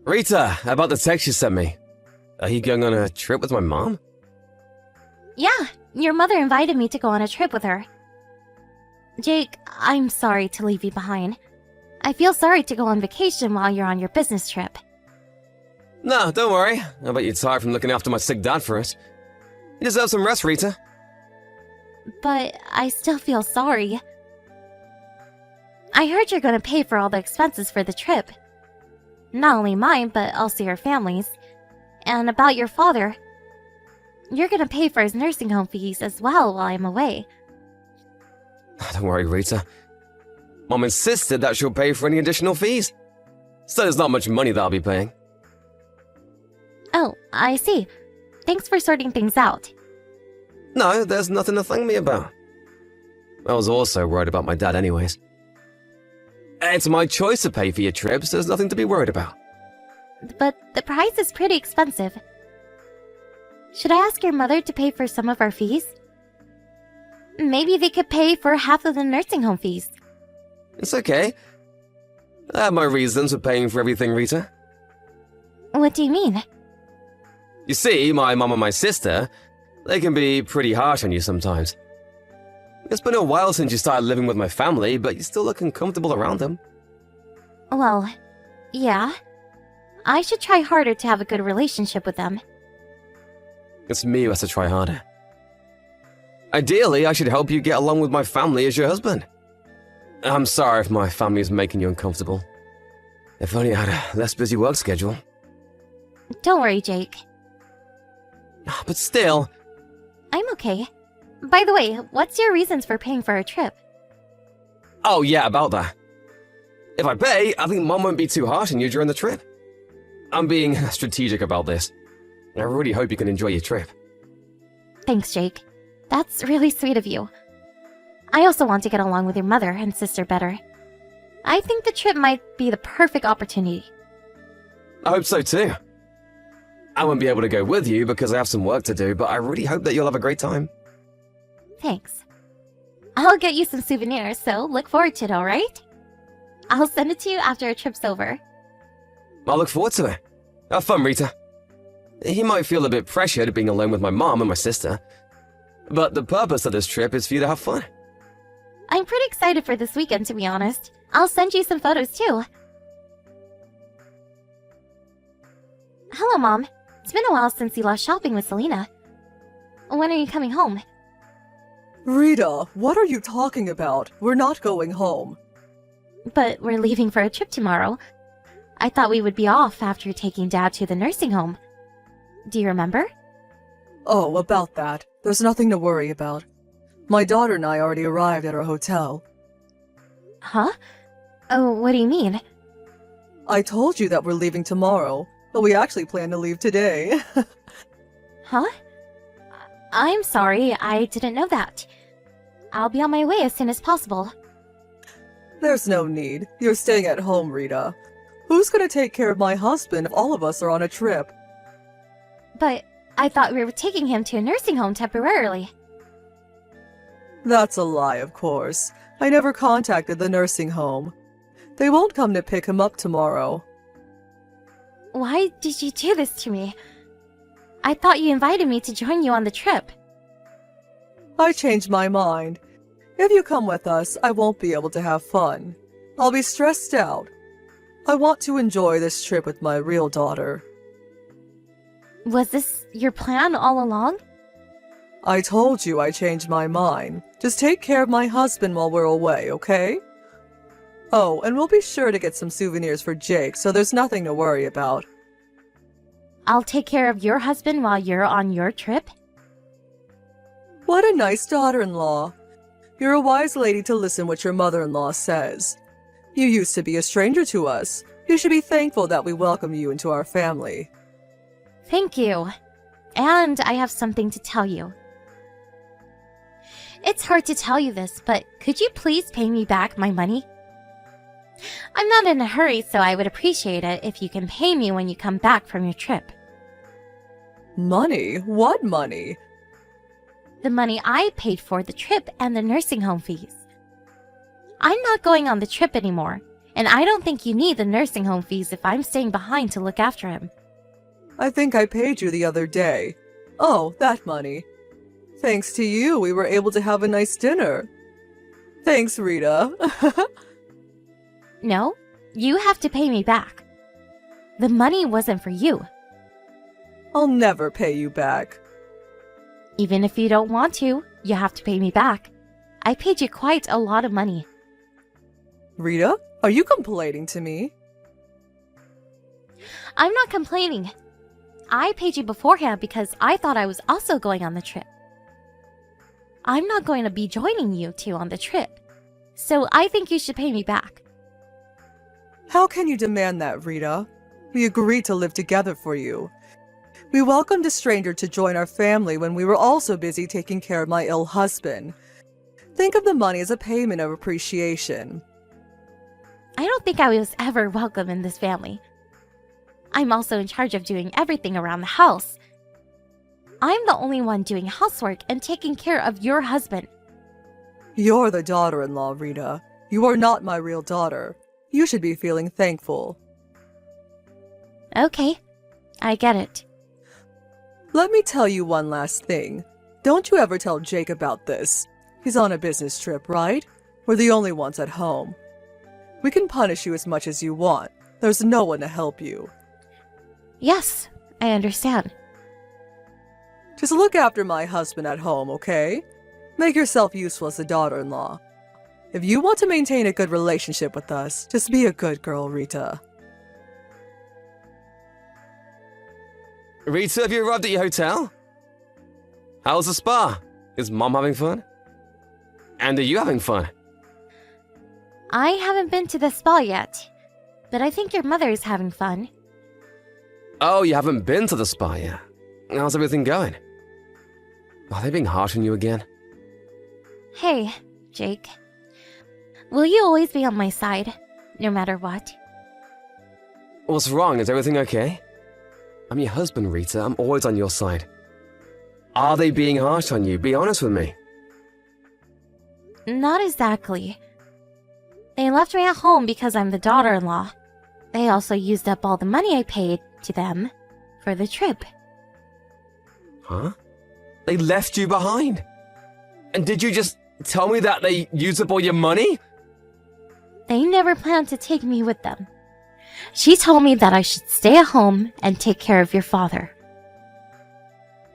Rita, about the text you sent me. Are you going on a trip with my mom? Yeah, your mother invited me to go on a trip with her. Jake, I'm sorry to leave you behind. I feel sorry to go on vacation while you're on your business trip. No, don't worry. I bet you're tired from looking after my sick dad for it. You deserve some rest, Rita. But I still feel sorry. I heard you're going to pay for all the expenses for the trip. Not only mine, but also your family's. And about your father, you're going to pay for his nursing home fees as well while I'm away. Don't worry, Rita. Mom insisted that she'll pay for any additional fees. So there's not much money that I'll be paying. Oh, I see. Thanks for sorting things out. No, there's nothing to thank me about. I was also worried about my dad anyways. It's my choice to pay for your trips, there's nothing to be worried about. But the price is pretty expensive. Should I ask your mother to pay for some of our fees? Maybe they could pay for half of the nursing home fees. It's okay. I have my reasons for paying for everything, Rita. What do you mean? You see, my mom and my sister, they can be pretty harsh on you sometimes. It's been a while since you started living with my family, but you still look uncomfortable around them. Well, yeah. I should try harder to have a good relationship with them. It's me who has to try harder. Ideally, I should help you get along with my family as your husband. I'm sorry if my family is making you uncomfortable. If only I had a less busy work schedule. Don't worry, Jake. But still... I'm okay. By the way, what's your reasons for paying for our trip? Oh yeah, about that. If I pay, I think Mom won't be too harsh on you during the trip. I'm being strategic about this. I really hope you can enjoy your trip. Thanks, Jake. That's really sweet of you. I also want to get along with your mother and sister better. I think the trip might be the perfect opportunity. I hope so too. I won't be able to go with you because I have some work to do, but I really hope that you'll have a great time. Thanks. I'll get you some souvenirs, so look forward to it, alright? I'll send it to you after our trip's over. I'll look forward to it. Have fun, Rita. You might feel a bit pressured being alone with my mom and my sister, but the purpose of this trip is for you to have fun. I'm pretty excited for this weekend, to be honest. I'll send you some photos, too. Hello, Mom. It's been a while since you left shopping with Selena. When are you coming home? Rita, what are you talking about? We're not going home. But we're leaving for a trip tomorrow. I thought we would be off after taking Dad to the nursing home. Do you remember? Oh, about that. There's nothing to worry about. My daughter and I already arrived at our hotel. Huh? Oh, what do you mean? I told you that we're leaving tomorrow, but we actually plan to leave today. Huh? I'm sorry, I didn't know that. I'll be on my way as soon as possible. There's no need. You're staying at home, Rita. Who's gonna take care of my husband if all of us are on a trip? But I thought we were taking him to a nursing home temporarily. That's a lie, of course. I never contacted the nursing home. They won't come to pick him up tomorrow. Why did you do this to me? I thought you invited me to join you on the trip. I changed my mind. If you come with us, I won't be able to have fun. I'll be stressed out. I want to enjoy this trip with my real daughter. Was this your plan all along? I told you I changed my mind. Just take care of my husband while we're away, okay? Oh, and we'll be sure to get some souvenirs for Jake, so there's nothing to worry about. I'll take care of your husband while you're on your trip? What a nice daughter-in-law. You're a wise lady to listen what your mother-in-law says. You used to be a stranger to us. You should be thankful that we welcome you into our family. Thank you. And I have something to tell you. It's hard to tell you this, but could you please pay me back my money? I'm not in a hurry, so I would appreciate it if you can pay me when you come back from your trip. Money? What money? The money I paid for the trip and the nursing home fees. I'm not going on the trip anymore, And I don't think you need the nursing home fees if I'm staying behind to look after him. I think I paid you the other day. Oh, that money. Thanks to you, we were able to have a nice dinner. Thanks, Rita. No, you have to pay me back. The money wasn't for you. I'll never pay you back. Even if you don't want to, you have to pay me back. I paid you quite a lot of money. Rita, are you complaining to me? I'm not complaining. I paid you beforehand because I thought I was also going on the trip. I'm not going to be joining you two on the trip, so I think you should pay me back. How can you demand that, Rita? We agreed to live together for you. We welcomed a stranger to join our family when we were also busy taking care of my ill husband. Think of the money as a payment of appreciation. I don't think I was ever welcome in this family. I'm also in charge of doing everything around the house. I'm the only one doing housework and taking care of your husband. You're the daughter-in-law, Rita. You are not my real daughter. You should be feeling thankful. Okay, I get it. Let me tell you one last thing. Don't you ever tell Jake about this. He's on a business trip, right? We're the only ones at home. We can punish you as much as you want. There's no one to help you. Yes, I understand. Just look after my husband at home, okay? Make yourself useful as a daughter-in-law. If you want to maintain a good relationship with us, just be a good girl, Rita. Rita, have you arrived at your hotel? How's the spa? Is Mom having fun? And are you having fun? I haven't been to the spa yet, but I think your mother is having fun. Oh, you haven't been to the spa yet? How's everything going? Are they being harsh on you again? Hey, Jake. Will you always be on my side, no matter what? What's wrong? Is everything okay? I'm your husband, Rita. I'm always on your side. Are they being harsh on you? Be honest with me. Not exactly. They left me at home because I'm the daughter-in-law. They also used up all the money I paid to them for the trip. Huh? They left you behind? And did you just tell me that they used up all your money? They never planned to take me with them. She told me that I should stay at home and take care of your father.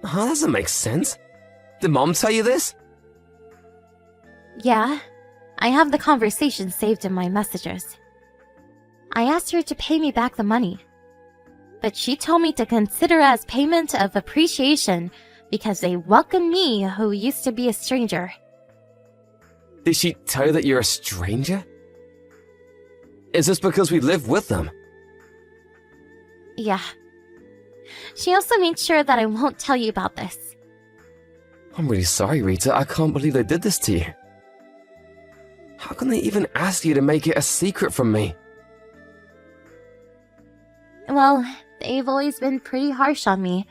Huh, that doesn't make sense. Did Mom tell you this? Yeah, I have the conversation saved in my messages. I asked her to pay me back the money, but she told me to consider it as payment of appreciation because they welcomed me who used to be a stranger. Did she tell you that you're a stranger? Is this because we live with them? Yeah. She also made sure that I won't tell you about this. I'm really sorry, Rita. I can't believe they did this to you. How can they even ask you to make it a secret from me? Well, they've always been pretty harsh on me.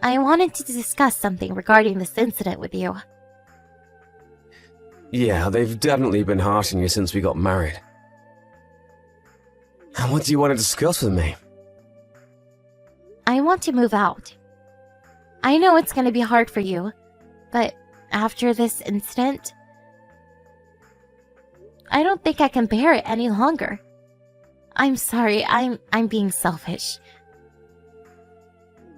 I wanted to discuss something regarding this incident with you. Yeah, they've definitely been harsh on you since we got married. And what do you want to discuss with me? I want to move out. I know it's going to be hard for you, but after this incident, I don't think I can bear it any longer. I'm sorry, I'm being selfish.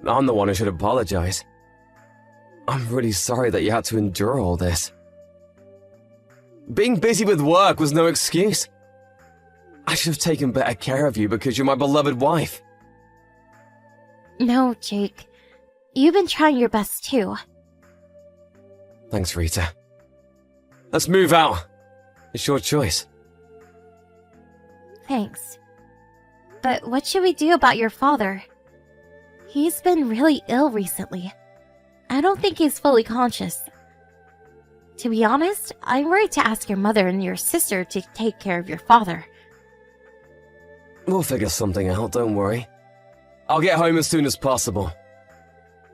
I'm the one who should apologize. I'm really sorry that you had to endure all this. Being busy with work was no excuse. I should have taken better care of you because you're my beloved wife. No, Jake. You've been trying your best too. Thanks, Rita. Let's move out. It's your choice. Thanks. But what should we do about your father? He's been really ill recently. I don't think he's fully conscious. To be honest, I'm worried to ask your mother and your sister to take care of your father. We'll figure something out, don't worry. I'll get home as soon as possible.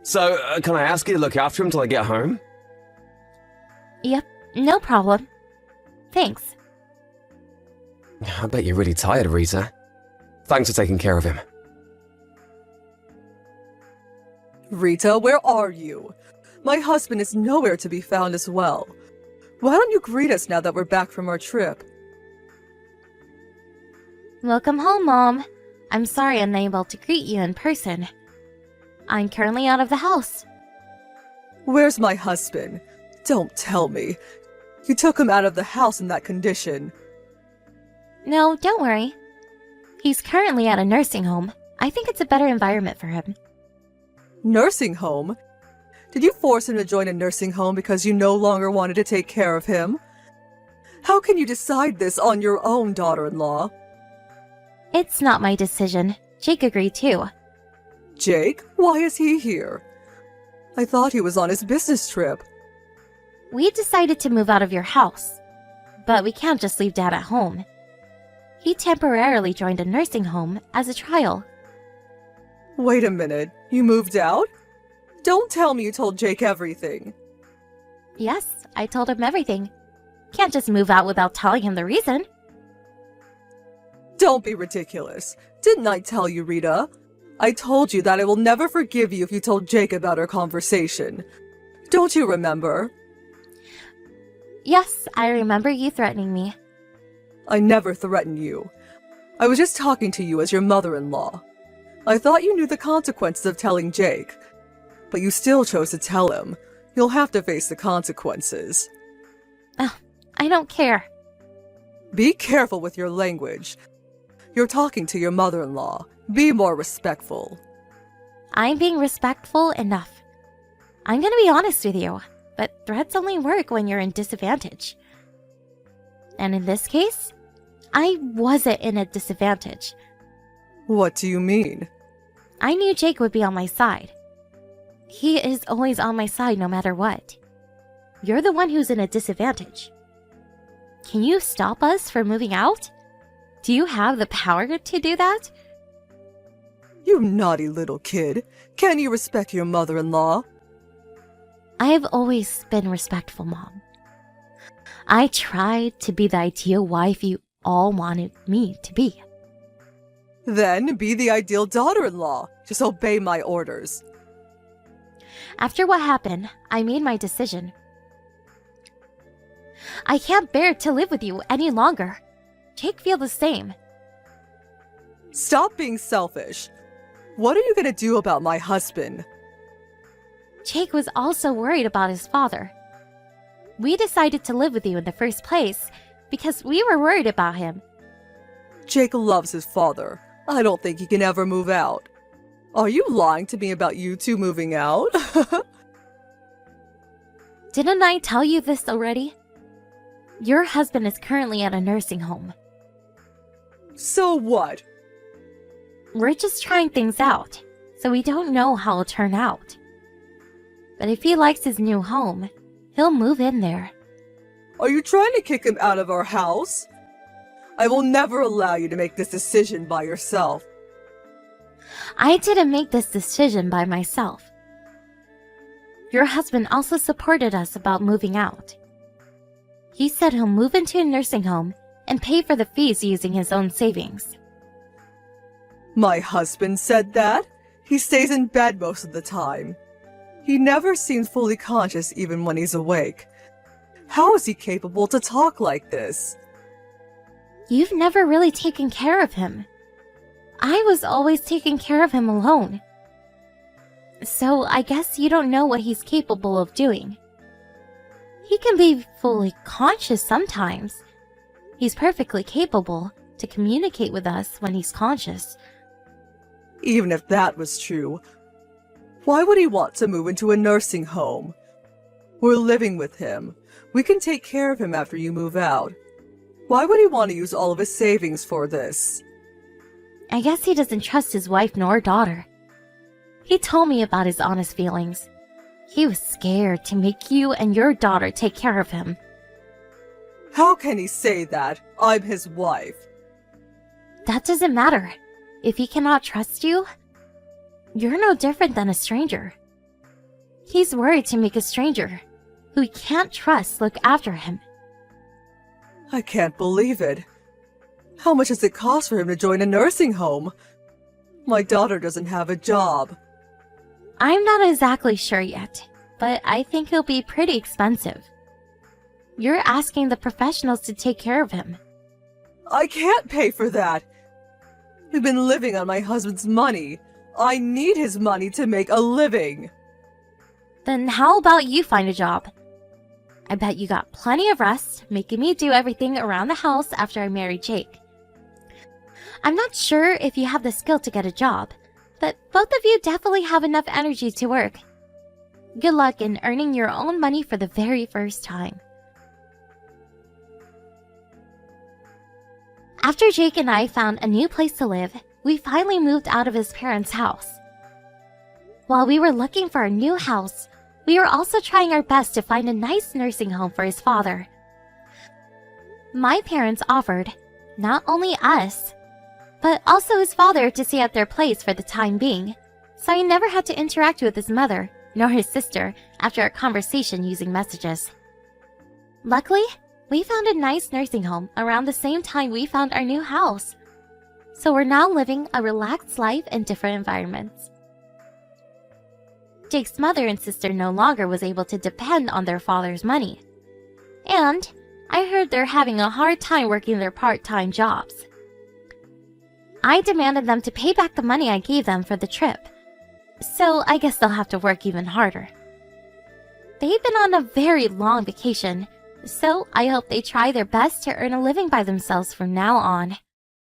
So, can I ask you to look after him till I get home? Yep, no problem. Thanks. I bet you're really tired, Rita. Thanks for taking care of him. Rita, where are you? My husband is nowhere to be found as well. Why don't you greet us now that we're back from our trip? Welcome home, Mom. I'm sorry I'm unable to greet you in person. I'm currently out of the house. Where's my husband? Don't tell me. You took him out of the house in that condition. No, don't worry. He's currently at a nursing home. I think it's a better environment for him. Nursing home? Did you force him to join a nursing home because you no longer wanted to take care of him? How can you decide this on your own, daughter-in-law? It's not my decision. Jake agreed too. Jake? Why is he here? I thought he was on his business trip. We decided to move out of your house. But we can't just leave Dad at home. He temporarily joined a nursing home as a trial. Wait a minute. You moved out? Don't tell me you told Jake everything. Yes, I told him everything. Can't just move out without telling him the reason. Don't be ridiculous. Didn't I tell you, Rita? I told you that I will never forgive you if you told Jake about our conversation. Don't you remember? Yes, I remember you threatening me. I never threatened you. I was just talking to you as your mother-in-law. I thought you knew the consequences of telling Jake, but you still chose to tell him. You'll have to face the consequences. I don't care. Be careful with your language. You're talking to your mother-in-law. Be more respectful. I'm being respectful enough. I'm gonna be honest with you, but threats only work when you're in disadvantage. And in this case, I wasn't in a disadvantage. What do you mean? I knew Jake would be on my side. He is always on my side no matter what. You're the one who's in a disadvantage. Can you stop us from moving out? Do you have the power to do that? You naughty little kid. Can you respect your mother-in-law? I've always been respectful, Mom. I tried to be the ideal wife you all wanted me to be. Then be the ideal daughter-in-law. Just obey my orders. After what happened, I made my decision. I can't bear to live with you any longer. Jake feels the same. Stop being selfish. What are you going to do about my husband? Jake was also worried about his father. We decided to live with you in the first place because we were worried about him. Jake loves his father. I don't think he can ever move out. Are you lying to me about you two moving out? Didn't I tell you this already? Your husband is currently at a nursing home. So what? We're just trying things out, so we don't know how it'll turn out. But if he likes his new home, he'll move in there. Are you trying to kick him out of our house? I will never allow you to make this decision by yourself. I didn't make this decision by myself. Your husband also supported us about moving out. He said he'll move into a nursing home and pay for the fees using his own savings. My husband said that? He stays in bed most of the time. He never seems fully conscious even when he's awake. How is he capable to talk like this? You've never really taken care of him. I was always taking care of him alone. So I guess you don't know what he's capable of doing. He can be fully conscious sometimes. He's perfectly capable to communicate with us when he's conscious. Even if that was true, why would he want to move into a nursing home? We're living with him. We can take care of him after you move out. Why would he want to use all of his savings for this? I guess he doesn't trust his wife nor daughter. He told me about his honest feelings. He was scared to make you and your daughter take care of him. How can he say that? I'm his wife. That doesn't matter. If he cannot trust you, you're no different than a stranger. He's worried to make a stranger, who he can't trust, look after him. I can't believe it. How much does it cost for him to join a nursing home? My daughter doesn't have a job. I'm not exactly sure yet, but I think it'll be pretty expensive. You're asking the professionals to take care of him. I can't pay for that. We've been living on my husband's money. I need his money to make a living. Then how about you find a job? I bet you got plenty of rest, making me do everything around the house after I married Jake. I'm not sure if you have the skill to get a job, but both of you definitely have enough energy to work. Good luck in earning your own money for the very first time. After Jake and I found a new place to live, we finally moved out of his parents' house. While we were looking for a new house, we were also trying our best to find a nice nursing home for his father. My parents offered, not only us, but also his father to stay at their place for the time being, so he never had to interact with his mother, nor his sister, after our conversation using messages. Luckily, we found a nice nursing home around the same time we found our new house, so we're now living a relaxed life in different environments. Jake's mother and sister no longer was able to depend on their father's money, and I heard they're having a hard time working their part-time jobs. I demanded them to pay back the money I gave them for the trip, so I guess they'll have to work even harder. They've been on a very long vacation, so I hope they try their best to earn a living by themselves from now on.